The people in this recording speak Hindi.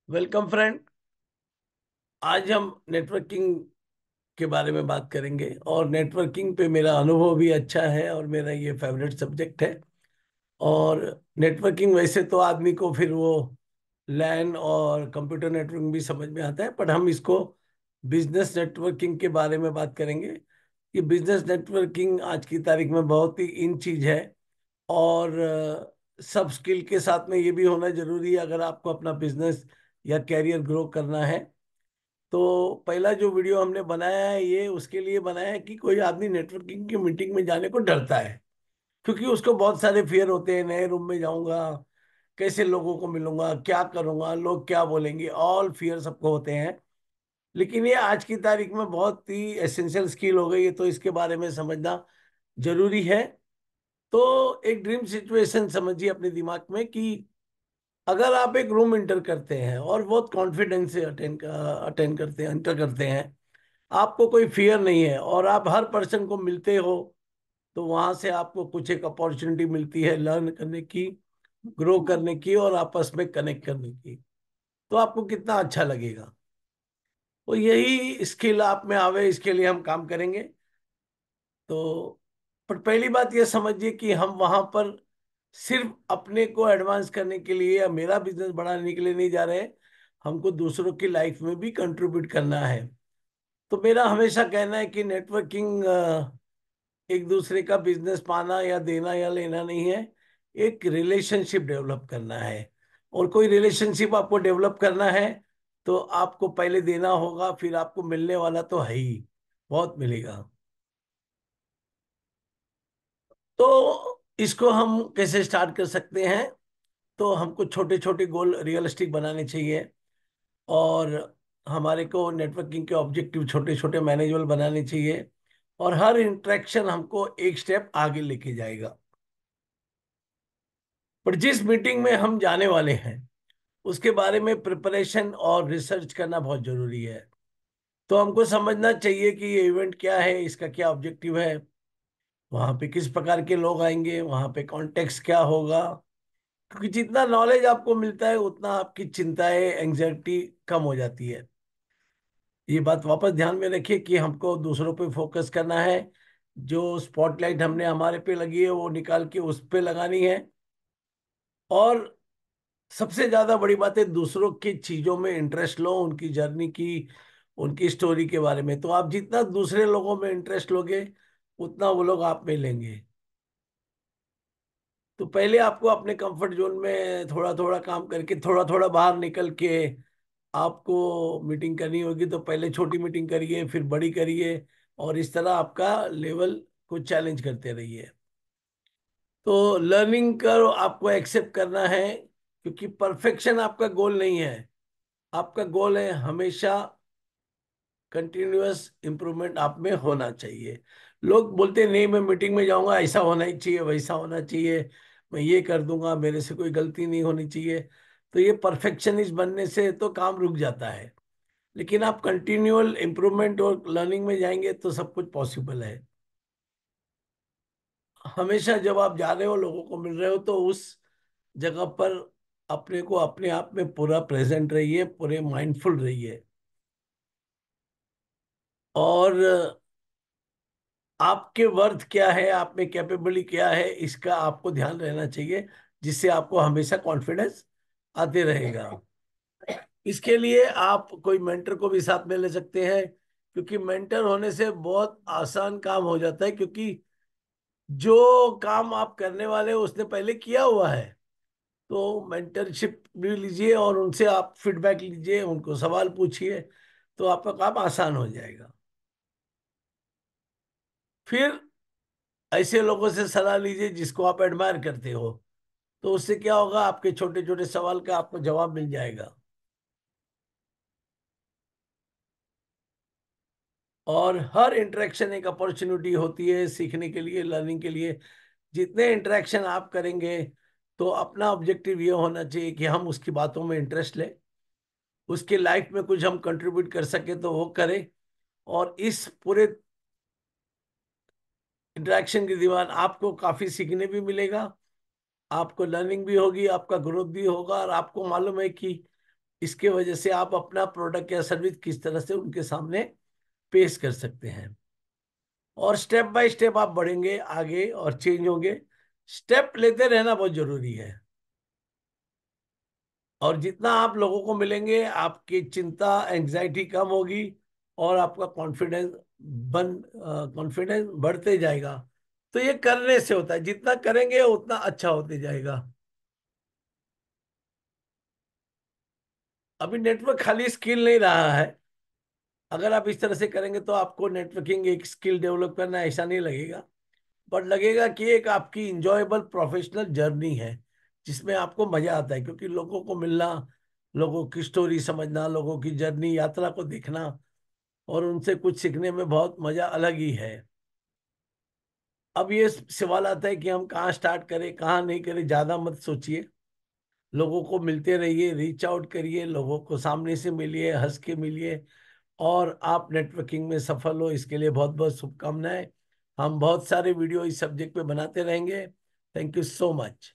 Welcome friend. आज हम नेटवर्किंग के बारे में बात करेंगे और नेटवर्किंग पे मेरा अनुभव भी अच्छा है और मेरा ये फेवरेट सब्जेक्ट है। और नेटवर्किंग वैसे तो आदमी को फिर वो लैन और कंप्यूटर नेटवर्किंग भी समझ में आता है, पर हम इसको बिजनेस नेटवर्किंग के बारे में बात करेंगे। ये बिजनेस नेटवर्किंग आज की तारीख में बहुत ही इन चीज है। और सब स्किल के साथ में ये भी होना जरूरी है अगर आपको अपना बिजनेस या कैरियर ग्रो करना है। तो पहला जो वीडियो हमने बनाया है ये उसके लिए बनाया है कि कोई आदमी नेटवर्किंग की मीटिंग में जाने को डरता है, क्योंकि उसको बहुत सारे फियर होते हैं। नए रूम में जाऊंगा, कैसे लोगों को मिलूंगा, क्या करूंगा, लोग क्या बोलेंगे, ऑल फियर सबको होते हैं। लेकिन ये आज की तारीख में बहुत ही एसेंशियल स्किल हो गई है, तो इसके बारे में समझना जरूरी है। तो एक ड्रीम सिचुएशन समझिए अपने दिमाग में कि अगर आप एक रूम इंटर करते हैं और बहुत कॉन्फिडेंस से अटेंड करते हैं, एंटर करते हैं, आपको कोई फियर नहीं है और आप हर पर्सन को मिलते हो, तो वहां से आपको कुछ एक अपॉर्चुनिटी मिलती है लर्न करने की, ग्रो करने की और आपस में कनेक्ट करने की। तो आपको कितना अच्छा लगेगा। तो यही स्किल आप में आवे, इसके लिए हम काम करेंगे। तो पर पहली बात यह समझिए कि हम वहां पर सिर्फ अपने को एडवांस करने के लिए या मेरा बिजनेस बढ़ाने के लिए नहीं जा रहे हैं, हमको दूसरों की लाइफ में भी कंट्रीब्यूट करना है। तो मेरा हमेशा कहना है कि नेटवर्किंग एक दूसरे का बिजनेस पाना या देना या लेना नहीं है, एक रिलेशनशिप डेवलप करना है। और कोई रिलेशनशिप आपको डेवलप करना है तो आपको पहले देना होगा, फिर आपको मिलने वाला तो है ही, बहुत मिलेगा। तो इसको हम कैसे स्टार्ट कर सकते हैं? तो हमको छोटे छोटे गोल रियलिस्टिक बनाने चाहिए और हमारे को नेटवर्किंग के ऑब्जेक्टिव छोटे छोटे मैनेजेबल बनाने चाहिए। और हर इंटरेक्शन हमको एक स्टेप आगे लेके जाएगा। पर जिस मीटिंग में हम जाने वाले हैं उसके बारे में प्रिपरेशन और रिसर्च करना बहुत जरूरी है। तो हमको समझना चाहिए कि ये इवेंट क्या है, इसका क्या ऑब्जेक्टिव है, वहां पे किस प्रकार के लोग आएंगे, वहां पे कॉन्टेक्स्ट क्या होगा। क्योंकि जितना नॉलेज आपको मिलता है उतना आपकी चिंताएं, एंग्जाइटी कम हो जाती है। ये बात वापस ध्यान में रखिए कि हमको दूसरों पे फोकस करना है। जो स्पॉटलाइट हमने हमारे पे लगी है वो निकाल के उस पे लगानी है। और सबसे ज्यादा बड़ी बात है, दूसरों की चीजों में इंटरेस्ट लो, उनकी जर्नी की, उनकी स्टोरी के बारे में। तो आप जितना दूसरे लोगों में इंटरेस्ट लोगे उतना वो लोग आप में लेंगे। तो पहले आपको अपने कंफर्ट जोन में थोड़ा थोड़ा काम करके थोड़ा थोड़ा बाहर निकल के आपको मीटिंग करनी होगी। तो पहले छोटी मीटिंग करिए, फिर बड़ी करिए, और इस तरह आपका लेवल को चैलेंज करते रहिए। तो लर्निंग करो, आपको एक्सेप्ट करना है, क्योंकि परफेक्शन आपका गोल नहीं है। आपका गोल है हमेशा कंटिन्यूअस इम्प्रूवमेंट आप में होना चाहिए। लोग बोलते हैं, नहीं मैं मीटिंग में जाऊंगा, ऐसा होना ही चाहिए, वैसा होना चाहिए, मैं ये कर दूंगा, मेरे से कोई गलती नहीं होनी चाहिए। तो ये परफेक्शनिस्ट बनने से तो काम रुक जाता है। लेकिन आप कंटिन्यूअल इम्प्रूवमेंट और लर्निंग में जाएंगे तो सब कुछ पॉसिबल है। हमेशा जब आप जा रहे हो, लोगों को मिल रहे हो, तो उस जगह पर अपने को अपने आप में पूरा प्रेजेंट रहिए, पूरे माइंडफुल रहिए। और आपके वर्थ क्या है, आप में कैपेबिलिटी क्या है, इसका आपको ध्यान रहना चाहिए, जिससे आपको हमेशा कॉन्फिडेंस आते रहेगा। इसके लिए आप कोई मेंटर को भी साथ में ले सकते हैं, क्योंकि मेंटर होने से बहुत आसान काम हो जाता है। क्योंकि जो काम आप करने वाले हो उसने पहले किया हुआ है। तो मेंटरशिप भी लीजिए और उनसे आप फीडबैक लीजिए, उनको सवाल पूछिए, तो आपका काम आसान हो जाएगा। फिर ऐसे लोगों से सलाह लीजिए जिसको आप एडमायर करते हो। तो उससे क्या होगा, आपके छोटे छोटे सवाल का आपको जवाब मिल जाएगा। और हर इंटरेक्शन एक अपॉर्चुनिटी होती है सीखने के लिए, लर्निंग के लिए। जितने इंटरेक्शन आप करेंगे, तो अपना ऑब्जेक्टिव ये होना चाहिए कि हम उसकी बातों में इंटरेस्ट लें, उसके लाइफ में कुछ हम कंट्रीब्यूट कर सके तो वो करें। और इस पूरे इंटरेक्शन के दौरान आपको काफी सीखने भी मिलेगा, आपको लर्निंग भी होगी, आपका ग्रोथ भी होगा। और आपको मालूम है कि इसके वजह से आप अपना प्रोडक्ट या सर्विस किस तरह से उनके सामने पेश कर सकते हैं। और स्टेप बाय स्टेप आप बढ़ेंगे आगे और चेंज होंगे। स्टेप लेते रहना बहुत जरूरी है। और जितना आप लोगों को मिलेंगे, आपकी चिंता एंजाइटी कम होगी, और आपका कॉन्फिडेंस बढ़ते जाएगा। तो ये करने से होता है, जितना करेंगे उतना अच्छा होते जाएगा। अभी नेटवर्क खाली स्किल नहीं रहा है। अगर आप इस तरह से करेंगे तो आपको नेटवर्किंग एक स्किल डेवलप करना ऐसा नहीं लगेगा, बट लगेगा कि एक आपकी इंजॉयबल प्रोफेशनल जर्नी है, जिसमें आपको मजा आता है, क्योंकि लोगों को मिलना, लोगों की स्टोरी समझना, लोगों की जर्नी यात्रा को देखना और उनसे कुछ सीखने में बहुत मजा अलग ही है। अब ये सवाल आता है कि हम कहाँ स्टार्ट करें कहाँ नहीं करें। ज्यादा मत सोचिए, लोगों को मिलते रहिए, रीच आउट करिए, लोगों को सामने से मिलिए, हंस के मिलिए, और आप नेटवर्किंग में सफल हो, इसके लिए बहुत बहुत शुभकामनाएं। हम बहुत सारे वीडियो इस सब्जेक्ट पे बनाते रहेंगे। Thank you so much.